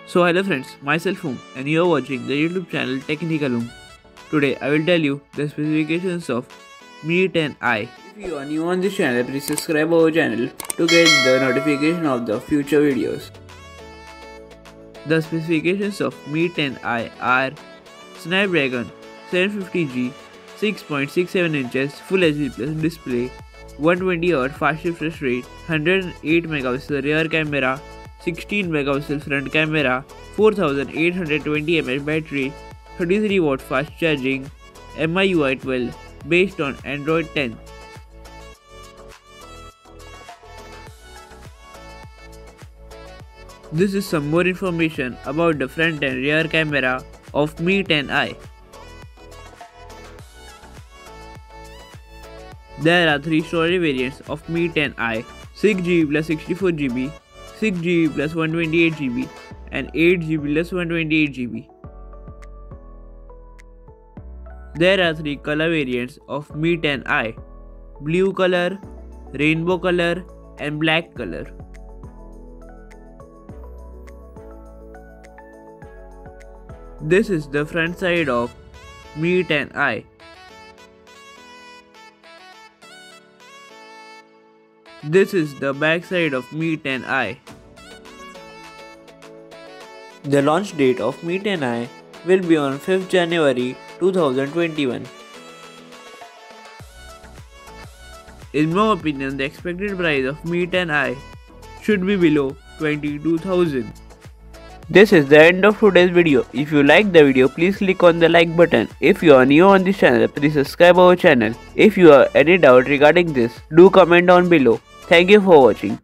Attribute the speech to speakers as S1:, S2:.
S1: So hello friends, myself Hum and you are watching the YouTube channel Technical Hum. Today I will tell you the specifications of Mi 10i. If you are new on this channel, please subscribe our channel to get the notification of the future videos. The specifications of Mi 10i are Snapdragon 750G, 6.67 inches Full HD Plus display, 120Hz fast refresh rate, 108 megapixel rear camera, 16 megapixel front camera, 4820 mAh battery, 33 watt fast charging, MIUI 12 based on Android 10. This is some more information about the front and rear camera of Mi 10i. There are 3 storage variants of Mi 10i: 6GB plus 64GB, 6GB plus 128GB and 8GB plus 128GB. There are 3 color variants of Mi 10i: blue color, rainbow color and black color. This is the front side of Mi 10i. This is the back side of Mi 10i. The launch date of Mi 10i will be on 5th January 2021. In my opinion, the expected price of Mi 10i should be below 22,000. This is the end of today's video. If you like the video, please click on the like button. If you are new on this channel, please subscribe our channel. If you have any doubt regarding this, do comment down below. Thank you for watching.